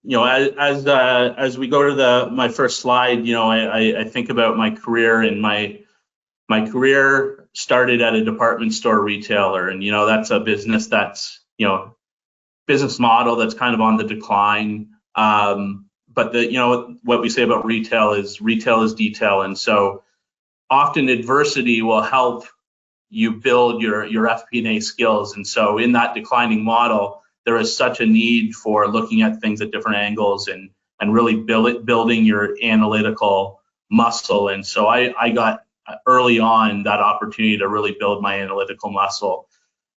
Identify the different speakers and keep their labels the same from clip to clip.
Speaker 1: as we go to my first slide, I think about my career, and my career started at a department store retailer, and that's a business that's business model that's kind of on the decline. But what we say about retail is detail, and so often adversity will help you build your FP&A skills. And so in that declining model, there is such a need for looking at things at different angles and really building your analytical muscle. And so I got early on that opportunity to really build my analytical muscle.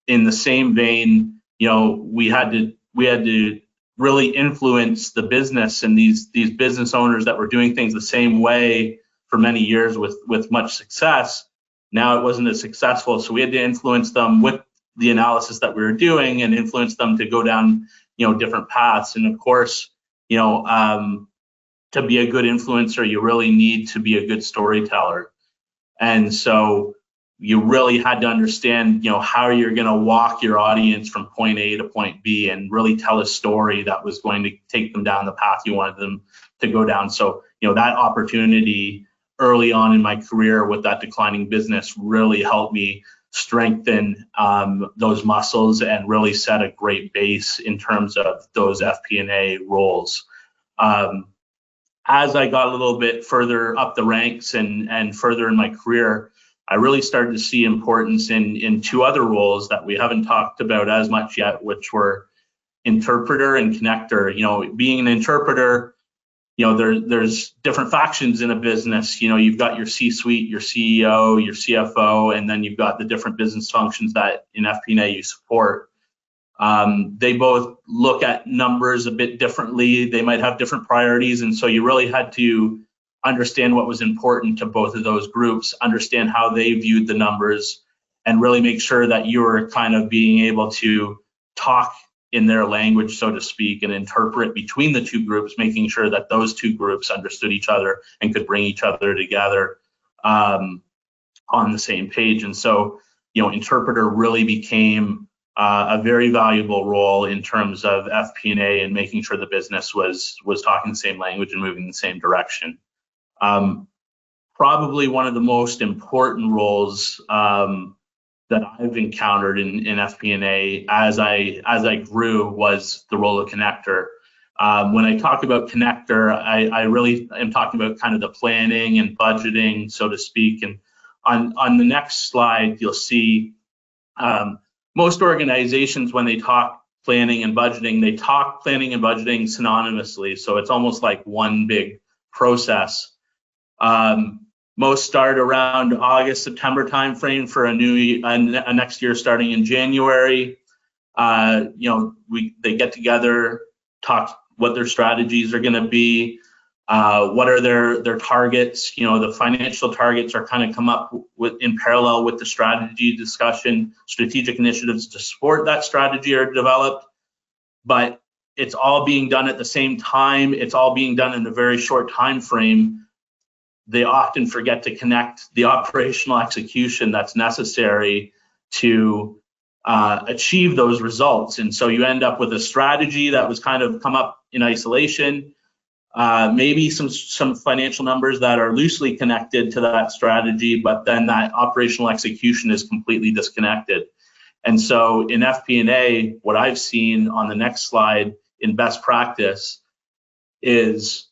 Speaker 1: In the same vein, we had to really influence the business, and these business owners that were doing things the same way for many years with much success. Now it wasn't as successful, so we had to influence them with the analysis that we were doing and influence them to go down different paths. And of course, to be a good influencer, you really need to be a good storyteller. And so you really had to understand how you're going to walk your audience from point A to point B and really tell a story that was going to take them down the path you wanted them to go down. So that opportunity early on in my career with that declining business really helped me strengthen those muscles and really set a great base in terms of those FP&A roles. As I got a little bit further up the ranks and further in my career, I really started to see importance in two other roles that we haven't talked about as much yet, which were interpreter and connector. Being an interpreter, there's different factions in a business. You've got your C-suite, your CEO, your CFO, and then you've got the different business functions that in FP&A you support. They both look at numbers a bit differently. They might have different priorities, and so you really had to understand what was important to both of those groups, understand how they viewed the numbers, and really make sure that you were kind of being able to talk in their language, so to speak, and interpret between the two groups, making sure that those two groups understood each other and could bring each other together on the same page. And so, interpreter really became a very valuable role in terms of FP&A and making sure the business was talking the same language and moving in the same direction. Probably one of the most important roles that I've encountered in FP&A as I grew was the role of connector. When I talk about connector, I really am talking about kind of the planning and budgeting, so to speak. And on the next slide, you'll see most organizations, when they talk planning and budgeting, they talk planning and budgeting synonymously. So it's almost like one big process. Most start around August, September timeframe for a next year starting in January. They get together, talk what their strategies are going to be, what are their targets. The financial targets are kind of come up with in parallel with the strategy discussion. Strategic initiatives to support that strategy are developed, but it's all being done at the same time. It's all being done in a very short time frame. They often forget to connect the operational execution that's necessary to achieve those results. And so you end up with a strategy that was kind of come up in isolation, maybe some financial numbers that are loosely connected to that strategy, but then that operational execution is completely disconnected. And so in FP&A, what I've seen on the next slide in best practice is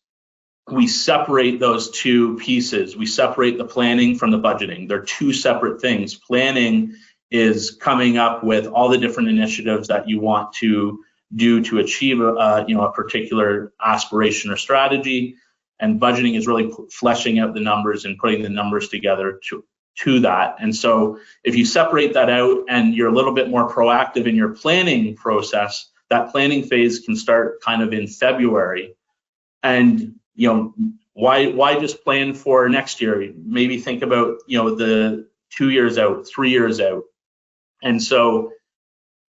Speaker 1: we separate those two pieces. We separate the planning from the budgeting. They're two separate things. Planning is coming up with all the different initiatives that you want to do to achieve a particular aspiration or strategy, and budgeting is really fleshing out the numbers and putting the numbers together to that. And so if you separate that out and you're a little bit more proactive in your planning process, that planning phase can start kind of in February. And why just plan for next year? Maybe think about the 2 years out, 3 years out. And so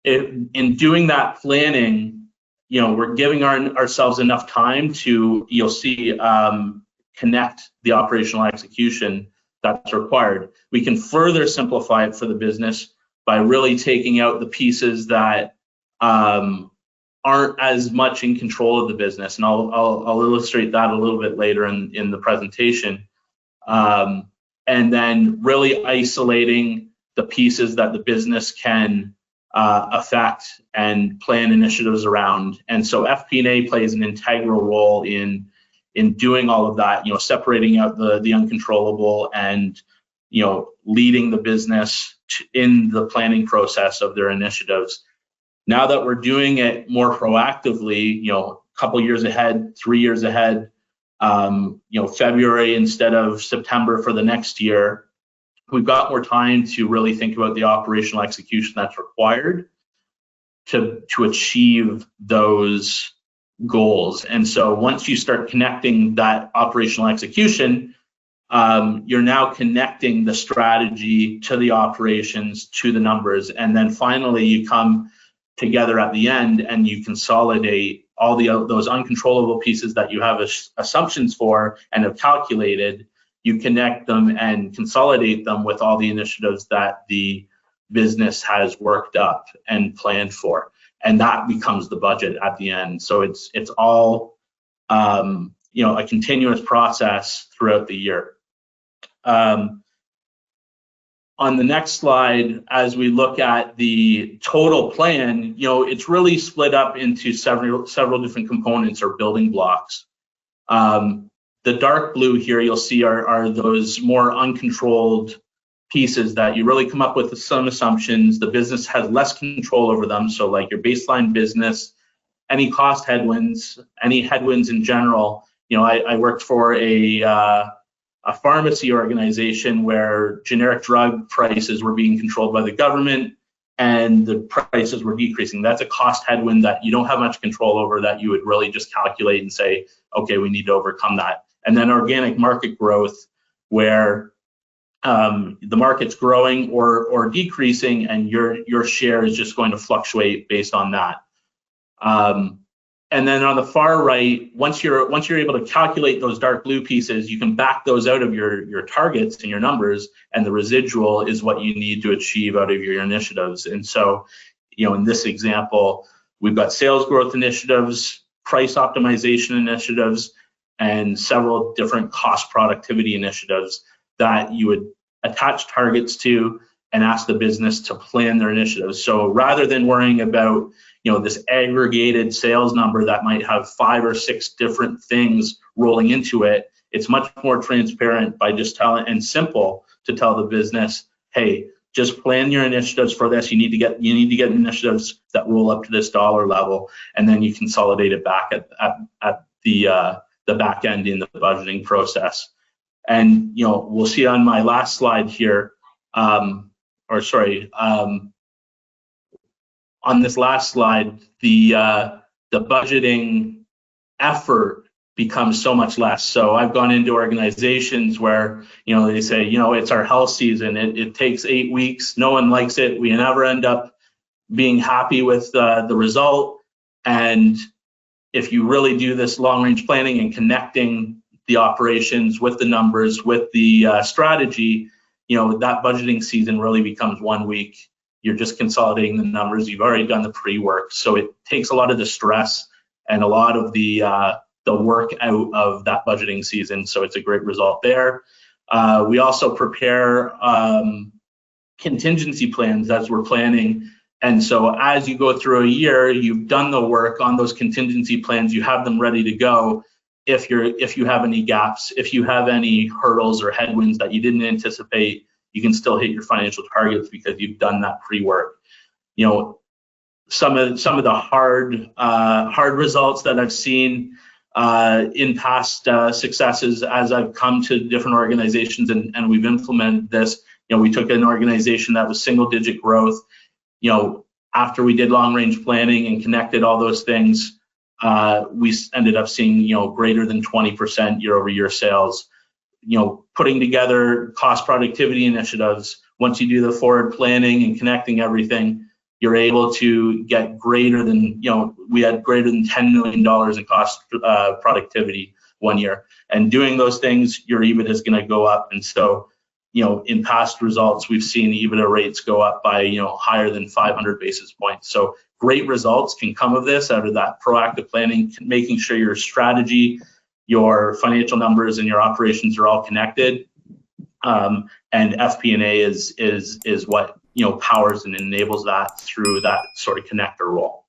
Speaker 1: in doing that planning, we're giving ourselves enough time to, you'll see, connect the operational execution that's required. We can further simplify it for the business by really taking out the pieces that aren't as much in control of the business, and I'll illustrate that a little bit later in the presentation. And then really isolating the pieces that the business can affect and plan initiatives around. And so FP&A plays an integral role in doing all of that, separating out the uncontrollable and, leading the business in the planning process of their initiatives. Now that we're doing it more proactively, a couple years ahead, 3 years ahead, February instead of September for the next year, we've got more time to really think about the operational execution that's required to achieve those goals. And so once you start connecting that operational execution, you're now connecting the strategy to the operations to the numbers. And then finally you come together at the end and you consolidate all those uncontrollable pieces that you have assumptions for and have calculated. You connect them and consolidate them with all the initiatives that the business has worked up and planned for, and that becomes the budget at the end. So it's all a continuous process throughout the year. On the next slide, as we look at the total plan, it's really split up into several different components or building blocks. The dark blue here you'll see are those more uncontrolled pieces that you really come up with some assumptions. The business has less control over them. So like your baseline business, any cost headwinds, any headwinds in general. I worked for a pharmacy organization where generic drug prices were being controlled by the government and the prices were decreasing. That's a cost headwind that you don't have much control over, that you would really just calculate and say, okay, we need to overcome that. And then organic market growth, where the market's growing or decreasing, and your share is just going to fluctuate based on that. And then on the far right, once you're able to calculate those dark blue pieces, you can back those out of your targets and your numbers, and the residual is what you need to achieve out of your initiatives. And so, in this example, we've got sales growth initiatives, price optimization initiatives, and several different cost productivity initiatives that you would attach targets to and ask the business to plan their initiatives. So rather than worrying about this aggregated sales number that might have 5 or 6 different things rolling into it, it's much more transparent by just telling, and simple to tell the business, hey, just plan your initiatives for this. You need to get initiatives that roll up to this dollar level, and then you consolidate it back at the back end in the budgeting process. And we'll see on my last slide here, on this last slide, the budgeting effort becomes so much less. So I've gone into organizations where they say, it's our health season. It takes 8 weeks. No one likes it. We never end up being happy with the result. And if you really do this long-range planning and connecting the operations with the numbers, with the strategy, that budgeting season really becomes 1 week. You're just consolidating the numbers. You've already done the pre-work. So it takes a lot of the stress and a lot of the work out of that budgeting season. So it's a great result there. We also prepare contingency plans as we're planning. And so as you go through a year, you've done the work on those contingency plans. You have them ready to go. If you have any gaps, if you have any hurdles or headwinds that you didn't anticipate, you can still hit your financial targets because you've done that pre-work. Some of the hard results that I've seen in past successes as I've come to different organizations and we've implemented this. We took an organization that was single-digit growth. After we did long-range planning and connected all those things, we ended up seeing greater than 20% year-over-year sales. Putting together cost productivity initiatives, once you do the forward planning and connecting everything, you're able to get greater than, we had greater than $10 million in cost productivity 1 year. And doing those things, your EBIT is going to go up. And so in past results, we've seen EBITDA rates go up by, higher than 500 basis points. So great results can come of this, out of that proactive planning, making sure your strategy, your financial numbers, and your operations are all connected. And FP&A is what powers and enables that through that sort of connector role.